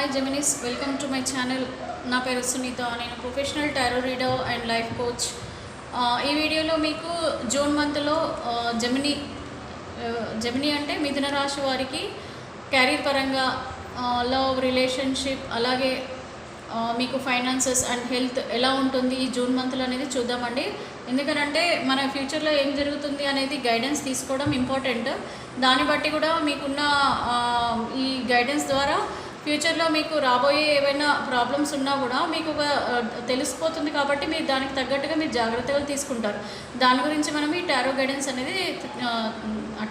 Hi Geminis, welcome to my channel. నా పేరు సునీత. నేను professional tarot reader and life coach. ఈ వీడియోలో మీకు జూన్ మంత్లో జెమినీ అంటే మిథున రాశి వారికి క్యారీర్ పరంగా లవ్, రిలేషన్షిప్, అలాగే మీకు ఫైనాన్సెస్ అండ్ హెల్త్ ఎలా ఉంటుంది ఈ జూన్ మంత్లో అనేది చూద్దామండి. ఎందుకనంటే మన ఫ్యూచర్లో ఏం జరుగుతుంది అనేది గైడెన్స్ తీసుకోవడం ఇంపార్టెంట్. దాన్ని బట్టి కూడా మీకున్న ఈ గైడెన్స్ ద్వారా ఫ్యూచర్లో మీకు రాబోయే ఏవైనా ప్రాబ్లమ్స్ ఉన్నా కూడా మీకు తెలిసిపోతుంది. కాబట్టి మీరు దానికి తగ్గట్టుగా మీరు జాగ్రత్తలు తీసుకుంటారు. దాని గురించి మనం ఈ టారో గైడెన్స్ అనేది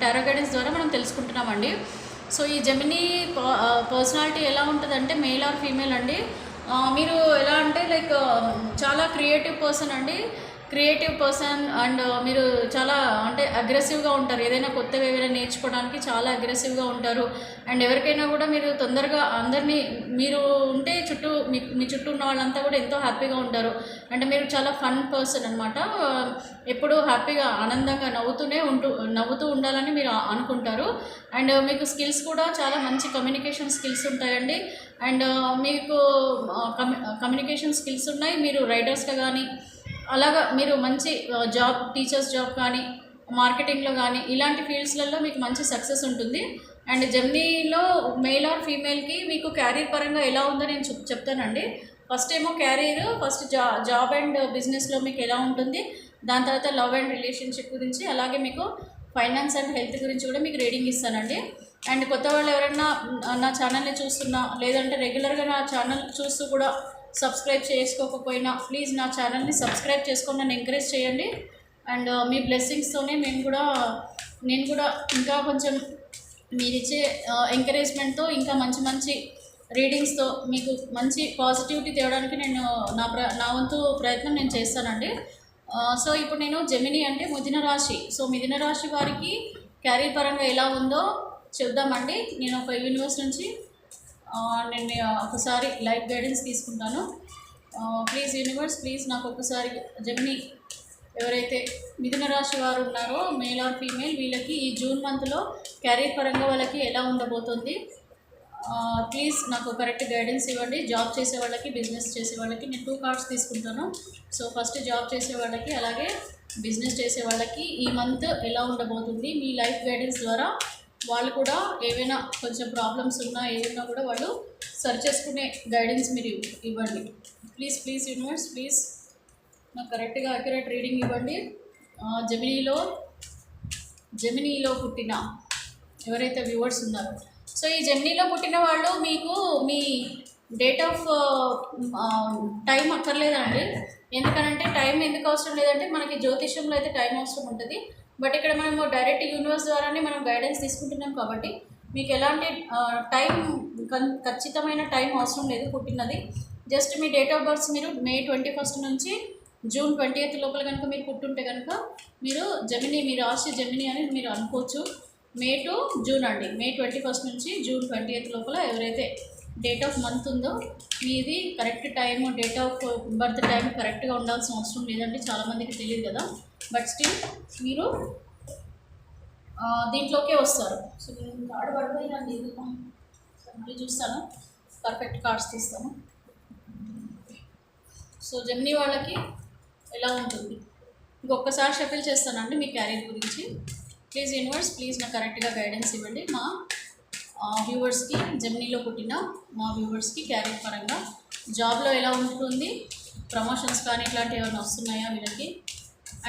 టారో గైడెన్స్ ద్వారా మనం తెలుసుకుంటున్నామండి. సో ఈ జెమినీ పర్సనాలిటీ ఎలా ఉంటుందంటే మేల్ ఆర్ ఫీమేల్ అండి. మీరు ఎలా అంటే లైక్ చాలా క్రియేటివ్ పర్సన్ అండ్ మీరు చాలా అంటే అగ్రెసివ్గా ఉంటారు. ఏదైనా కొత్తవి ఏదైనా నేర్చుకోవడానికి చాలా అగ్రెసివ్గా ఉంటారు. అండ్ ఎవరికైనా కూడా మీరు తొందరగా అందరినీ మీరు ఉంటే మీ చుట్టూ ఉన్న వాళ్ళంతా కూడా ఎంతో హ్యాపీగా ఉంటారు. అంటే మీరు చాలా ఫన్ పర్సన్ అనమాట. ఎప్పుడూ హ్యాపీగా ఆనందంగా నవ్వుతూ ఉండాలని మీరు అనుకుంటారు. అండ్ మీకు స్కిల్స్ కూడా చాలా మంచి కమ్యూనికేషన్ స్కిల్స్ ఉంటాయండి. అండ్ మీకు కమ్యూనికేషన్ స్కిల్స్ ఉన్నాయి. మీరు రైటర్స్గా కానీ అలాగా మీరు మంచి టీచర్స్ జాబ్ కానీ మార్కెటింగ్లో కానీ ఇలాంటి ఫీల్డ్స్లలో మీకు మంచి సక్సెస్ ఉంటుంది. అండ్ జెమినీలో మేల్ ఆర్ ఫీమేల్కి మీకు క్యారీర్ పరంగా ఎలా ఉందో నేను చెప్తానండి. ఫస్ట్ ఏమో క్యారీర్, ఫస్ట్ జాబ్ అండ్ బిజినెస్లో మీకు ఎలా ఉంటుంది, దాని తర్వాత లవ్ అండ్ రిలేషన్షిప్ గురించి, అలాగే మీకు ఫైనాన్స్ అండ్ హెల్త్ గురించి కూడా మీకు రీడింగ్ ఇస్తానండి. అండ్ కొత్త వాళ్ళు ఎవరైనా నా ఛానల్ని చూస్తున్నా, లేదంటే రెగ్యులర్గా నా ఛానల్ చూస్తూ కూడా సబ్స్క్రైబ్ చేసుకోకపోయినా ప్లీజ్ నా ఛానల్ని సబ్స్క్రైబ్ చేసుకొని నన్ను ఎంకరేజ్ చేయండి. అండ్ మీ బ్లెస్సింగ్స్తోనే నేను కూడా ఇంకా కొంచెం మీరిచ్చే ఎంకరేజ్మెంట్తో ఇంకా మంచి రీడింగ్స్తో మీకు మంచి పాజిటివిటీ తేవడానికి నేను నా వంతు ప్రయత్నం నేను చేస్తానండి. సో ఇప్పుడు నేను జెమినీ అంటే మిథున రాశి. సో మిథున రాశి వారికి క్యారీర్ పరంగా ఎలా ఉందో చూద్దామండి. నేను ఒక యూనివర్స్ నుంచి నేను ఒకసారి లైఫ్ గైడెన్స్ తీసుకుంటాను. ప్లీజ్ యూనివర్స్, ప్లీజ్ నాకు ఒకసారి జెమినీ ఎవరైతే మిథున రాశి వారు ఉన్నారో మేల్ ఆర్ ఫీమేల్, వీళ్ళకి ఈ జూన్ మంత్లో క్యారీర్ పరంగా వాళ్ళకి ఎలా ఉండబోతుంది, ప్లీజ్ నాకు కరెక్ట్ గైడెన్స్ ఇవ్వండి. జాబ్ చేసే వాళ్ళకి, బిజినెస్ చేసే వాళ్ళకి నేను 2 కార్డ్స్ తీసుకుంటాను. సో ఫస్ట్ జాబ్ చేసే వాళ్ళకి అలాగే బిజినెస్ చేసే వాళ్ళకి ఈ మంత్ ఎలా ఉండబోతుంది మీ లైఫ్ గైడెన్స్ ద్వారా వాళ్ళు కూడా ఏవైనా కొంచెం ప్రాబ్లమ్స్ ఉన్నా ఏదైనా కూడా వాళ్ళు సర్చ్ చేసుకునే గైడెన్స్ మీరు ఇవ్వండి. ప్లీజ్ యూనివర్స్, ప్లీజ్ నాకు కరెక్ట్గా అక్యురేట్ రీడింగ్ ఇవ్వండి. జెమినీలో పుట్టిన ఎవరైతే వ్యూవర్స్ ఉన్నారో, సో ఈ జెమినీలో పుట్టిన వాళ్ళు మీకు మీ డేట్ ఆఫ్ టైం అక్కర్లేదండి. ఎందుకనంటే టైం ఎందుకు అవసరం లేదంటే మనకి జ్యోతిష్యంలో అయితే టైం అవసరం ఉంటుంది. బట్ ఇక్కడ మనము డైరెక్ట్ యూనివర్స్ ద్వారానే మనం గైడెన్స్ తీసుకుంటున్నాం కాబట్టి మీకు ఎలాంటి ఖచ్చితమైన టైం అవసరం లేదు పుట్టినది. Just me date of birth మీరు May 21 నుంచి June 20 లోపల కనుక మీరు పుట్టుంటే కనుక మీరు జెమినీ, మీ రాశి జెమినీ అని మీరు అనుకోవచ్చు. May to June అండి. May 21 నుంచి June 20 లోపల ఎవరైతే డేట్ ఆఫ్ మంత్ ఉందో మీది correct time, date of birth time కరెక్ట్గా ఉండాల్సిన అవసరం లేదండి. చాలామందికి తెలియదు కదా, బట్ స్టిల్ మీరు దీంట్లోకే వస్తారు. సో నేను కార్డు పడిపోయినండి, మళ్ళీ చూస్తాను, పర్ఫెక్ట్ కార్డ్స్ తీస్తాను. సో జెమినీ వాళ్ళకి ఎలా ఉంటుంది ఇంకొకసారి షఫిల్ చేస్తానండి మీ క్యారియర్ గురించి. ప్లీజ్ యూనివర్స్, ప్లీజ్ నాకు కరెక్ట్గా గైడెన్స్ ఇవ్వండి. మా వ్యూవర్స్కి, జెమినీలో పుట్టిన మా వ్యూవర్స్కి క్యారియర్ పరంగా జాబ్లో ఎలా ఉంటుంది, ప్రమోషన్స్ కానీ ఇట్లాంటివి ఏమైనా వస్తున్నాయా వీళ్ళకి,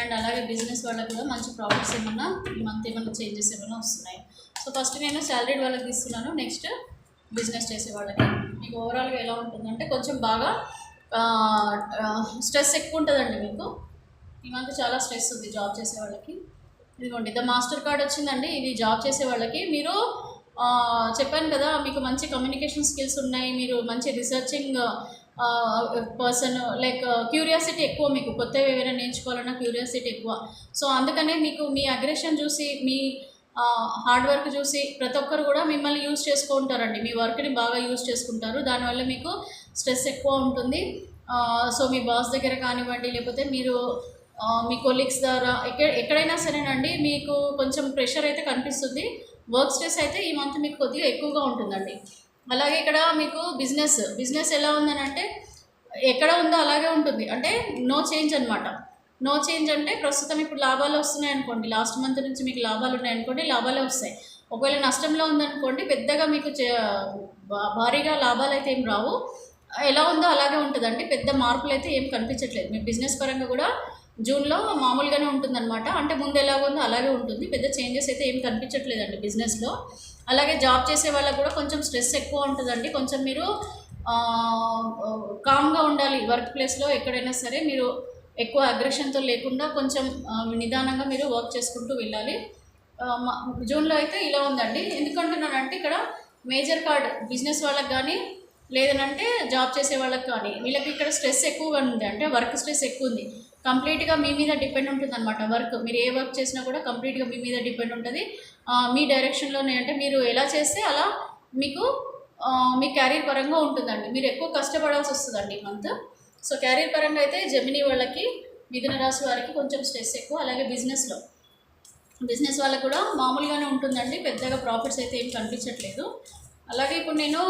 అండ్ అలాగే బిజినెస్ వాళ్ళకి కూడా మంచి ప్రాఫిట్స్ ఏమన్నా ఈ మంత్ ఏమైనా చేంజెస్ ఏమైనా వస్తున్నాయి. సో ఫస్ట్ నేను శాలరీడ్ వాళ్ళకి తీస్తున్నాను, నెక్స్ట్ బిజినెస్ చేసే వాళ్ళకి. మీకు ఓవరాల్గా ఎలా ఉంటుందంటే కొంచెం బాగా స్ట్రెస్ ఎక్కువ ఉంటుందండి. మీకు ఈ మంత్ చాలా స్ట్రెస్ ఉంది జాబ్ చేసే వాళ్ళకి. ఇదిగోండి ద మాస్టర్ కార్డ్ వచ్చిందండి. ఇది జాబ్ చేసే వాళ్ళకి. మీరు చెప్పాను కదా మీకు మంచి కమ్యూనికేషన్ స్కిల్స్ ఉన్నాయి, మీరు మంచి రిసర్చింగ్ పర్సన్, లైక్ క్యూరియాసిటీ ఎక్కువ, మీకు కొత్తవి ఏమైనా నేర్చుకోవాలన్నా క్యూరియాసిటీ ఎక్కువ. సో అందుకనే మీకు మీ అగ్రెషన్ చూసి, మీ హార్డ్ వర్క్ చూసి ప్రతి ఒక్కరు కూడా మిమ్మల్ని యూజ్ చేసుకుంటారండి. మీ వర్క్ని బాగా యూజ్ చేసుకుంటారు. దానివల్ల మీకు స్ట్రెస్ ఎక్కువ ఉంటుంది. సో మీ బాస్ దగ్గర కానివ్వండి, లేకపోతే మీరు మీ కొలీగ్స్ ద్వారా ఎక్కడైనా సరేనండి మీకు కొంచెం ప్రెషర్ అయితే కనిపిస్తుంది. వర్క్ స్ట్రెస్ అయితే ఈ మంత్ మీకు కొద్దిగా ఎక్కువగా ఉంటుందండి. అలాగే ఇక్కడ మీకు బిజినెస్ ఎలా ఉందని అంటే ఎక్కడ ఉందో అలాగే ఉంటుంది, అంటే నో చేంజ్ అనమాట. నో చేంజ్ అంటే ప్రస్తుతం ఇప్పుడు లాభాలు వస్తున్నాయి అనుకోండి, లాస్ట్ మంత్ నుంచి మీకు లాభాలు ఉన్నాయనుకోండి, లాభాలే వస్తాయి. ఒకవేళ నష్టంలో ఉందనుకోండి, పెద్దగా మీకు భారీగా లాభాలు అయితే ఏం రావు, ఎలా ఉందో అలాగే ఉంటుందండి. పెద్ద మార్పులు అయితే ఏం కనిపించట్లేదు. మీ బిజినెస్ పరంగా కూడా జూన్లో మామూలుగానే ఉంటుందన్నమాట, అంటే ముందు ఎలాగుందో అలాగే ఉంటుంది, పెద్ద చేంజెస్ అయితే ఏం కనిపించట్లేదండి బిజినెస్లో. అలాగే జాబ్ చేసే వాళ్ళకు కూడా కొంచెం స్ట్రెస్ ఎక్కువ ఉంటుందండి. కొంచెం మీరు కామ్గా ఉండాలి వర్క్ ప్లేస్లో. ఎక్కడైనా సరే మీరు ఎక్కువ అగ్రెషన్తో లేకుండా కొంచెం నిదానంగా మీరు వర్క్ చేసుకుంటూ వెళ్ళాలి. జూన్లో అయితే ఇలా ఉందండి. ఎందుకంటున్నానంటే ఇక్కడ మేజర్ కార్డ్ బిజినెస్ వాళ్ళకి కానీ లేదనంటే జాబ్ చేసే వాళ్ళకి కానీ వీళ్ళకి ఇక్కడ స్ట్రెస్ ఎక్కువగా ఉంది, అంటే వర్క్ స్ట్రెస్ ఎక్కువ ఉంది. కంప్లీట్గా మీ మీద డిపెండ్ ఉంటుంది అనమాట వర్క్. మీరు ఏ వర్క్ చేసినా కూడా కంప్లీట్గా మీ మీద డిపెండ్ ఉంటుంది, మీ డైరెక్షన్లోనే. అంటే మీరు ఎలా చేస్తే అలా మీకు మీ క్యారీర్ పరంగా ఉంటుందండి. మీరు ఎక్కువ కష్టపడాల్సి వస్తుందండి ఈ మంత్. సో క్యారీర్ పరంగా అయితే జెమినీ వాళ్ళకి, మిథున రాశి వారికి కొంచెం స్ట్రెస్ ఎక్కువ. అలాగే బిజినెస్ వాళ్ళకు కూడా మామూలుగానే ఉంటుందండి, పెద్దగా ప్రాఫిట్స్ అయితే ఏం కనిపించట్లేదు. అలాగే ఇప్పుడు నేను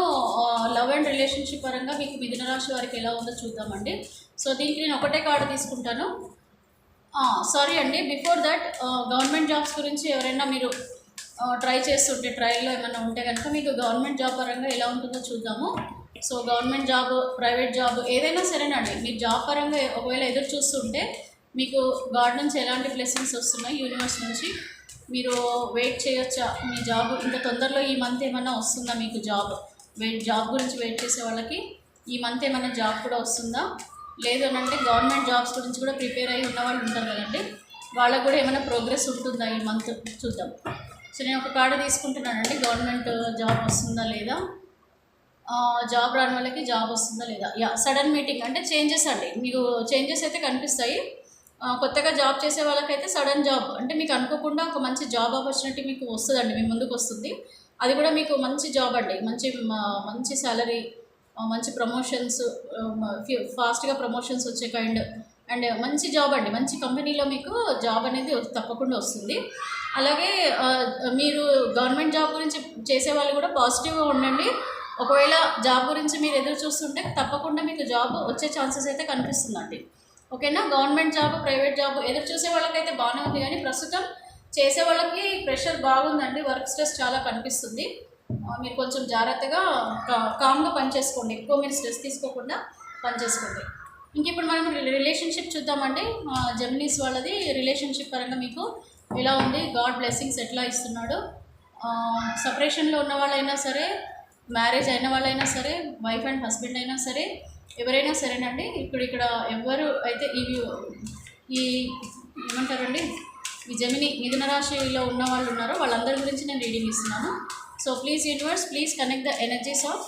లవ్ అండ్ రిలేషన్షిప్ పరంగా మీకు మిథున రాశి వారికి ఎలా ఉందో చూద్దామండి. సో దీనికి నేను ఒకటే కార్డు తీసుకుంటాను. సారీ అండి, బిఫోర్ దట్ గవర్నమెంట్ జాబ్స్ గురించి ఎవరైనా మీరు ట్రై చేస్తుంటే, ట్రయల్లో ఏమైనా ఉంటే కనుక మీకు గవర్నమెంట్ జాబ్ పరంగా ఎలా ఉంటుందో చూద్దాము. So government job, private job ఏదైనా సరేనండి, మీరు జాబ్ పరంగా ఒకవేళ ఎదురు చూస్తుంటే మీకు గాడ్ నుంచి ఎలాంటి బ్లెస్సింగ్స్ వస్తున్నాయి, యూనివర్స్ నుంచి మీరు వెయిట్ చేయొచ్చా, మీ జాబ్ ఇంత తొందరలో ఈ మంత్ ఏమైనా వస్తుందా మీకు జాబ్ గురించి వెయిట్ చేసే వాళ్ళకి ఈ మంత్ ఏమైనా జాబ్ కూడా వస్తుందా, లేదు అని అంటే గవర్నమెంట్ జాబ్స్ గురించి కూడా ప్రిపేర్ అయ్యి ఉన్న వాళ్ళు ఉంటారు కదండి, వాళ్ళకు కూడా ఏమైనా ప్రోగ్రెస్ ఉంటుందా ఈ మంత్ చూద్దాం. సో నేను ఒక కార్డు తీసుకుంటున్నానండి, గవర్నమెంట్ జాబ్ వస్తుందా లేదా, జాబ్ రాని వాళ్ళకి జాబ్ వస్తుందా లేదా. సడన్ మీటింగ్ అంటే చేంజెస్ అండి, మీకు చేంజెస్ అయితే కనిపిస్తాయి. కొత్తగా జాబ్ చేసే వాళ్ళకైతే సడన్ జాబ్ అంటే మీకు అనుకోకుండా ఒక మంచి జాబ్ ఆపర్చునిటీ మీకు వస్తుందండి, మీ ముందుకు వస్తుంది. అది కూడా మీకు మంచి జాబ్ అండి, మంచి శాలరీ, మంచి ప్రమోషన్స్, ఫాస్ట్గా ప్రమోషన్స్ వచ్చే అండ్ మంచి జాబ్ అండి, మంచి కంపెనీలో మీకు జాబ్ అనేది తప్పకుండా వస్తుంది. అలాగే మీరు గవర్నమెంట్ జాబ్ గురించి చేసే వాళ్ళు కూడా పాజిటివ్గా ఉండండి. ఒకవేళ జాబ్ గురించి మీరు ఎదురు చూస్తుంటే తప్పకుండా మీకు జాబ్ వచ్చే ఛాన్సెస్ అయితే కనిపిస్తుందండి. ఓకేనా. గవర్నమెంట్ జాబ్, ప్రైవేట్ జాబ్ ఎదురు చూసే వాళ్ళకైతే బాగానే ఉంది, కానీ ప్రస్తుతం చేసే వాళ్ళకి ప్రెషర్ బాగుందండి, వర్క్ స్ట్రెస్ చాలా కనిపిస్తుంది. మీరు కొంచెం జాగ్రత్తగా కామ్గా పనిచేసుకోండి, ఎక్కువ మీరు స్ట్రెస్ తీసుకోకుండా పనిచేసుకోండి. ఇంక ఇప్పుడు మనం రిలేషన్షిప్ చూద్దామండి. జెమినీస్ వాళ్ళది రిలేషన్షిప్ పరంగా మీకు ఎలా ఉంది, గాడ్ బ్లెస్సింగ్స్ ఎట్లా ఇస్తున్నాడు. సపరేషన్లో ఉన్న వాళ్ళైనా సరే, మ్యారేజ్ అయిన వాళ్ళైనా సరే, వైఫ్ అండ్ హస్బెండ్ అయినా సరే, ఎవరైనా సరేనండి. ఇక్కడ ఎవరు అయితే ఈ ఏమంటారండి, ఈ మిథున రాశిలో ఉన్న వాళ్ళు ఉన్నారో వాళ్ళందరి గురించి నేను రీడింగ్ ఇస్తున్నాను. So please universe, please connect the energies of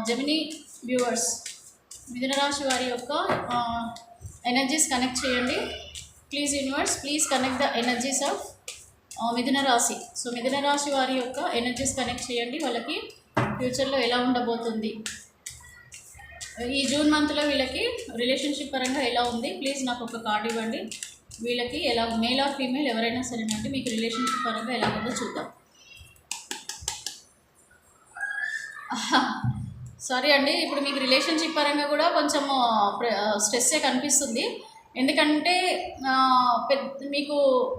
Gemini viewers. మిథున రాశి వారి యొక్క ఎనర్జీస్ కనెక్ట్ చేయండి. Please universe, please connect the energies of మిథున రాశి. సో మిథున రాశి వారి యొక్క ఎనర్జీస్ కనెక్ట్ చేయండి. వాళ్ళకి ఫ్యూచర్లో ఎలా ఉండబోతుంది, ఈ జూన్ మంత్లో వీళ్ళకి రిలేషన్షిప్ పరంగా ఎలా ఉంది. ప్లీజ్ నాకు ఒక కార్డు ఇవ్వండి. వీళ్ళకి ఎలా, మేల్ ఆర్ ఫీమేల్ ఎవరైనా సరేనంటే మీకు రిలేషన్షిప్ పరంగా ఎలా ఉందో చూద్దాం. సారీ అండి, ఇప్పుడు మీకు రిలేషన్షిప్ పరంగా కూడా కొంచెం స్ట్రెస్సే కనిపిస్తుంది. ఎందుకంటే మీకు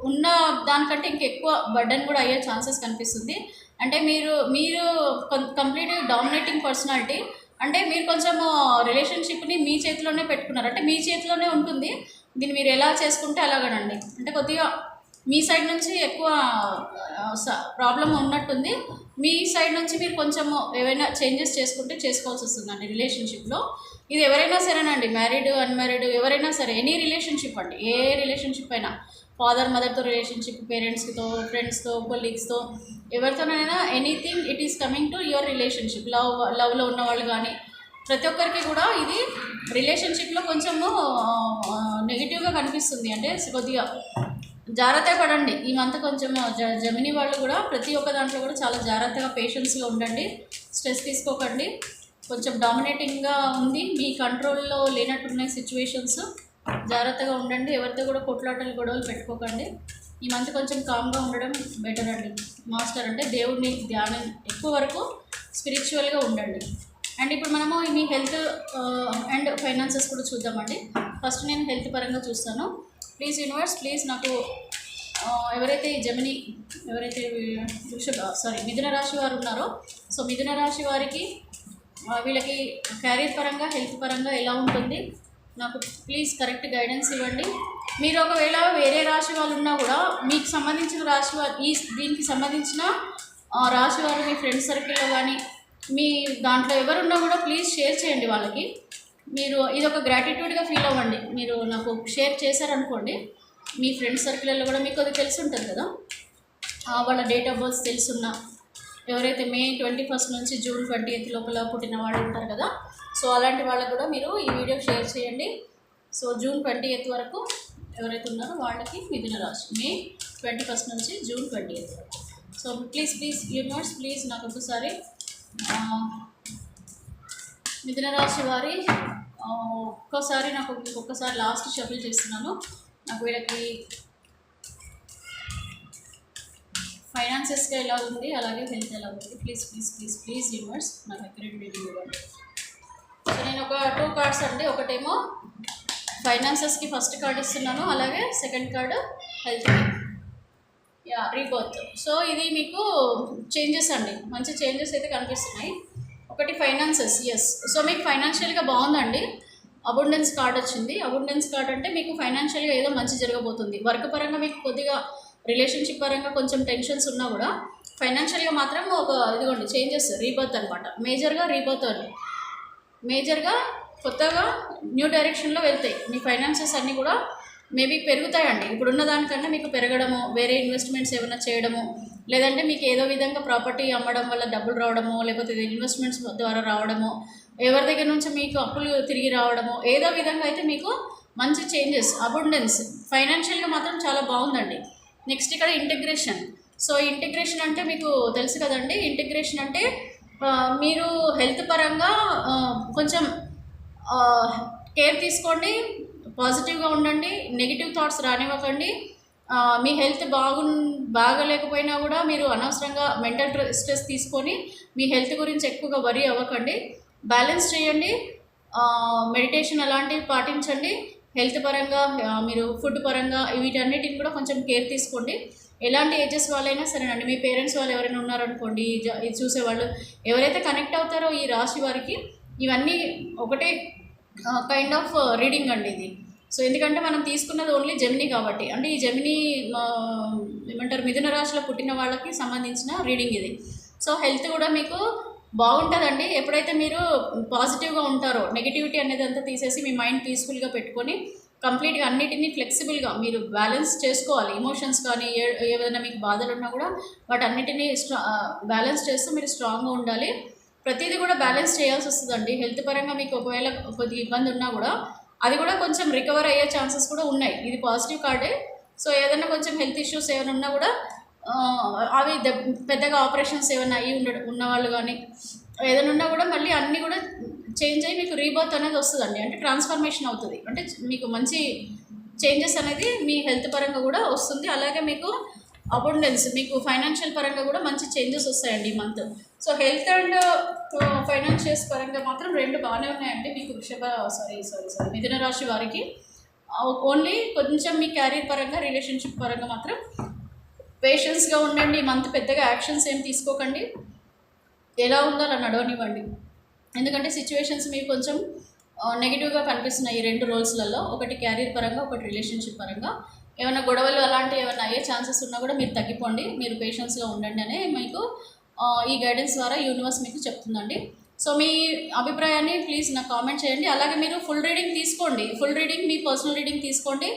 ఉన్న దానికంటే ఇంకెక్కువ బర్డన్ కూడా అయ్యే ఛాన్సెస్ కనిపిస్తుంది. అంటే మీరు కంప్లీట్ డామినేటింగ్ పర్సనాలిటీ, అంటే మీరు కొంచెము రిలేషన్షిప్ని మీ చేతిలోనే పెట్టుకున్నారు, అంటే మీ చేతిలోనే ఉంటుంది. దీన్ని మీరు ఎలా చేసుకుంటే అలాగనండి. అంటే కొద్దిగా మీ సైడ్ నుంచి ఎక్కువ ప్రాబ్లం ఉన్నట్టుంది. మీ సైడ్ నుంచి మీరు కొంచెము ఏవైనా చేంజెస్ చేసుకోవాల్సి వస్తుందండి రిలేషన్షిప్లో. ఇది ఎవరైనా సరేనండి, మ్యారీడ్, అన్మ్యారీడ్ ఎవరైనా సరే, ఎనీ రిలేషన్షిప్ అండి, ఏ రిలేషన్షిప్ అయినా, ఫాదర్ మదర్తో రిలేషన్షిప్, పేరెంట్స్తో, ఫ్రెండ్స్తో, కొలీగ్స్తో, ఎవరితోనైనా anything it is coming to your relationship. లవ్లో ఉన్న వాళ్ళు కానీ ప్రతి ఒక్కరికి కూడా ఇది రిలేషన్షిప్లో కొంచెము నెగిటివ్గా కనిపిస్తుంది. అంటే కొద్దిగా జాగ్రత్త పడండి ఈ మంత్. కొంచెం జెమినీ వాళ్ళు కూడా ప్రతి ఒక్క దాంట్లో కూడా చాలా జాగ్రత్తగా, పేషెన్స్గా ఉండండి, స్ట్రెస్ తీసుకోకండి. కొంచెం డామినేటింగ్గా ఉంది, మీ కంట్రోల్లో లేనట్టున్నాయి సిచ్యువేషన్స్. జాగ్రత్తగా ఉండండి, ఎవరితో కూడా కొట్లాటలు, గొడవలు పెట్టుకోకండి. ఈ మంత్ కొంచెం కామ్గా ఉండడం బెటర్ అండి. మాస్టర్ అంటే దేవుడిని ధ్యానం ఎక్కువ వరకు స్పిరిచువల్గా ఉండండి. అండ్ ఇప్పుడు మనము మీ హెల్త్ అండ్ ఫైనాన్సెస్ కూడా చూద్దామండి. ఫస్ట్ నేను హెల్త్ పరంగా చూస్తాను. ప్లీజ్ యూనివర్స్, ప్లీజ్ నాకు ఎవరైతే ఈ జమిని, ఎవరైతే మిథున రాశి వారు ఉన్నారో, సో మిథున రాశి వారికి వీళ్ళకి క్యారియర్ పరంగా, హెల్త్ పరంగా ఎలా ఉంటుంది నాకు ప్లీజ్ కరెక్ట్ గైడెన్స్ ఇవ్వండి. మీరు ఒకవేళ వేరే రాశి వాళ్ళు ఉన్నా కూడా మీకు సంబంధించిన రాశి వారు, దీనికి సంబంధించిన రాశి వారు మీ ఫ్రెండ్ సర్కిల్లో కానీ మీ దాంట్లో ఎవరున్నా కూడా ప్లీజ్ షేర్ చేయండి వాళ్ళకి. మీరు ఇది ఒక గ్రాటిట్యూడ్గా ఫీల్ అవ్వండి. మీరు నాకు షేర్ చేశారనుకోండి, మీ ఫ్రెండ్ సర్కిల్లో కూడా మీకు అది తెలిసి ఉంటుంది కదా, వాళ్ళ డేట్ ఆఫ్ బర్త్ తెలుసున్నా, ఎవరైతే మే 21 నుంచి జూన్ 20 లోపల పుట్టిన వాళ్ళు ఉంటారు కదా, సో అలాంటి వాళ్ళకు కూడా మీరు ఈ వీడియో షేర్ చేయండి. సో జూన్ 20 వరకు ఎవరైతే ఉన్నారో వాళ్ళకి మిథున రాశి, మే 21 నుంచి జూన్ 20 వరకు. సో ప్లీజ్ యూనివర్స్, ప్లీజ్ నాకు ఒకసారి మిథున రాశి వారి ఒక్కసారి నాకు ఒక్కసారి లాస్ట్ షఫిల్ చేస్తున్నాను. నాకు వీళ్ళకి ఫైనాన్సెస్గా ఎలా ఉంది, అలాగే హెల్త్ ఎలా ఉంది, ప్లీజ్ యూనివర్స్ నాకు అక్యురేట్ రీడింగ్ ఇవ్వండి. సో నేను ఒక 2 కార్డ్స్ అండి, ఒకటేమో ఫైనాన్సెస్కి ఫస్ట్ కార్డ్ ఇస్తున్నాను, అలాగే సెకండ్ కార్డు హెల్త్కి. రీబర్త్. సో ఇది మీకు చేంజెస్ అండి, మంచి చేంజెస్ అయితే కనిపిస్తున్నాయి. ఒకటి ఫైనాన్సెస్, ఎస్. సో మీకు ఫైనాన్షియల్గా బాగుందండి. అబుండెన్స్ కార్డ్ వచ్చింది. అబుండెన్స్ కార్డ్ అంటే మీకు ఫైనాన్షియల్గా ఏదో మంచి జరగబోతుంది. వర్క్ పరంగా మీకు కొద్దిగా రిలేషన్షిప్ పరంగా కొంచెం టెన్షన్స్ ఉన్నా కూడా ఫైనాన్షియల్గా మాత్రం ఒక ఇదిగోండి చేంజెస్, రీబర్త్ అనమాట. మేజర్గా రీబర్త్ అని, మేజర్గా కొత్తగా న్యూ డైరెక్షన్లో వెళ్తాయి. మీ ఫైనాన్సెస్ అన్నీ కూడా మేబీ పెరుగుతాయండి. ఇప్పుడున్న దానికన్నా మీకు పెరగడము, వేరే ఇన్వెస్ట్మెంట్స్ ఏమైనా చేయడము, లేదంటే మీకు ఏదో విధంగా ప్రాపర్టీ అమ్మడం వల్ల డబ్బులు రావడము, లేకపోతే ఇన్వెస్ట్మెంట్స్ ద్వారా రావడము, ఎవరి దగ్గర నుంచి మీకు అప్పులు తిరిగి రావడము, ఏదో విధంగా అయితే మీకు మంచి చేంజెస్, అబుండెన్స్, ఫైనాన్షియల్గా మాత్రం చాలా బాగుందండి. నెక్స్ట్ ఇక్కడ ఇంటిగ్రేషన్. సో ఇంటిగ్రేషన్ అంటే మీకు తెలుసు కదండి, ఇంటిగ్రేషన్ అంటే మీరు హెల్త్ పరంగా కొంచెం కేర్ తీసుకోండి, పాజిటివ్గా ఉండండి, నెగిటివ్ థాట్స్ రానివ్వకండి. మీ హెల్త్ బాగలేకపోయినా కూడా మీరు అనవసరంగా మెంటల్ స్ట్రెస్ తీసుకొని మీ హెల్త్ గురించి ఎక్కువగా వరీ అవ్వకండి. బ్యాలెన్స్ చేయండి, మెడిటేషన్ అలాంటివి పాటించండి. హెల్త్ పరంగా మీరు ఫుడ్ పరంగా వీటన్నిటిని కూడా కొంచెం కేర్ తీసుకోండి. ఎలాంటి ఏజెస్ వాళ్ళైనా సరేనండి. మీ పేరెంట్స్ వాళ్ళు ఎవరైనా ఉన్నారనుకోండి, ఇది చూసేవాళ్ళు ఎవరైతే కనెక్ట్ అవుతారో ఈ రాశి వారికి ఇవన్నీ ఒకటే కైండ్ ఆఫ్ రీడింగ్ అండి ఇది. సో ఎందుకంటే మనం తీసుకున్నది ఓన్లీ జెమినీ కాబట్టి, అంటే ఈ జెమినీ ఏమంటారు మిథున రాశిలో పుట్టిన వాళ్ళకి సంబంధించిన రీడింగ్ ఇది. సో హెల్త్ కూడా మీకు బాగుంటుందండి. ఎప్పుడైతే మీరు పాజిటివ్గా ఉంటారో, నెగిటివిటీ అనేది అంతా తీసేసి మీ మైండ్ పీస్ఫుల్గా పెట్టుకొని కంప్లీట్గా అన్నిటినీ ఫ్లెక్సిబుల్గా మీరు బ్యాలెన్స్ చేసుకోవాలి. ఎమోషన్స్ కానీ ఏదైనా మీకు బాధలు ఉన్నా కూడా వాటన్నిటినీ బ్యాలెన్స్ చేస్తూ మీరు స్ట్రాంగ్గా ఉండాలి. ప్రతిదీ కూడా బ్యాలెన్స్ చేయాల్సి వస్తుందండి. హెల్త్ పరంగా మీకు ఒకవేళ కొద్దిగా ఇబ్బంది ఉన్నా కూడా అది కూడా కొంచెం రికవర్ అయ్యే ఛాన్సెస్ కూడా ఉన్నాయి. ఇది పాజిటివ్ కార్డే. సో ఏదైనా కొంచెం హెల్త్ ఇష్యూస్ ఏమైనా ఉన్నా కూడా అవి పెద్దగా ఆపరేషన్స్ ఏమైనా అయ్యి ఉన్నవాళ్ళు కానీ ఏదైనా ఉన్నా కూడా మళ్ళీ అన్నీ కూడా చేంజ్ అయ్యి మీకు రీబర్త్ అనేది వస్తుందండి. అంటే ట్రాన్స్ఫర్మేషన్ అవుతుంది, అంటే మీకు మంచి చేంజెస్ అనేది మీ హెల్త్ పరంగా కూడా వస్తుంది. అలాగే మీకు అబుండెన్స్, మీకు ఫైనాన్షియల్ పరంగా కూడా మంచి చేంజెస్ వస్తాయండి ఈ month. So health and financials పరంగా మాత్రం రెండు బాగానే ఉన్నాయండి మీకు మిథున రాశి వారికి. ఓన్లీ కొంచెం మీ క్యారియర్ పరంగా, రిలేషన్షిప్ పరంగా మాత్రం పేషెన్స్గా ఉండండి. ఈ మంత్ పెద్దగా యాక్షన్స్ ఏం తీసుకోకండి, ఎలా ఉందో అలా నడవనివ్వండి. ఎందుకంటే సిచ్యువేషన్స్ మీకు కొంచెం నెగిటివ్గా కనిపిస్తున్నాయి ఈ 2 రోల్స్లలో, ఒకటి క్యారియర్ పరంగా, ఒకటి రిలేషన్షిప్ పరంగా. ఏమైనా గొడవలు అలాంటివి ఏమైనా అయ్యే ఛాన్సెస్ ఉన్నా కూడా మీరు తగ్గిపోండి, మీరు పేషెన్స్గా ఉండండి అనే మీకు ఈ గైడెన్స్ ద్వారా యూనివర్స్ మీకు చెప్తుందండి. సో మీ అభిప్రాయాన్ని ప్లీజ్ నాకు కామెంట్ చేయండి. అలాగే మీరు ఫుల్ రీడింగ్ తీసుకోండి, ఫుల్ రీడింగ్ మీ పర్సనల్ రీడింగ్ తీసుకోండి.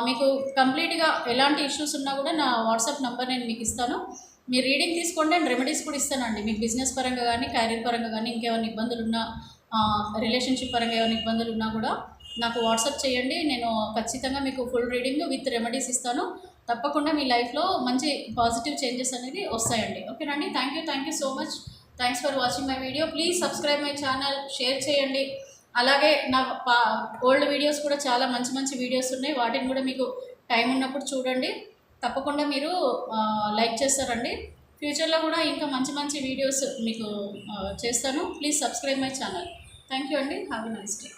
మీకు కంప్లీట్గా ఎలాంటి ఇష్యూస్ ఉన్నా కూడా నా వాట్సాప్ నెంబర్ నేను మీకు ఇస్తాను. మీరు రీడింగ్ తీసుకోండి అండ్ రెమెడీస్ కూడా ఇస్తానండి. మీకు బిజినెస్ పరంగా కానీ, క్యారియర్ పరంగా కానీ, ఇంకేమైనా ఇబ్బందులు ఉన్నా, రిలేషన్షిప్ పరంగా ఏమైనా ఇబ్బందులు ఉన్నా కూడా నాకు వాట్సాప్ చేయండి. నేను ఖచ్చితంగా మీకు ఫుల్ రీడింగ్ విత్ రెమెడీస్ ఇస్తాను. తప్పకుండా మీ లైఫ్లో మంచి పాజిటివ్ చేంజెస్ అనేది వస్తాయండి. ఓకేనండి. Thank you so much. Thanks for watching my video. Please subscribe my channel, share చేయండి. అలాగే నా ఓల్డ్ వీడియోస్ కూడా చాలా మంచి వీడియోస్ ఉన్నాయి, వాటిని కూడా మీకు టైం ఉన్నప్పుడు చూడండి. తప్పకుండా మీరు లైక్ చేస్తారండి. ఫ్యూచర్లో కూడా ఇంకా మంచి మంచి వీడియోస్ మీకు చేస్తాను. Please subscribe my channel. Thank you అండి. Have a nice day.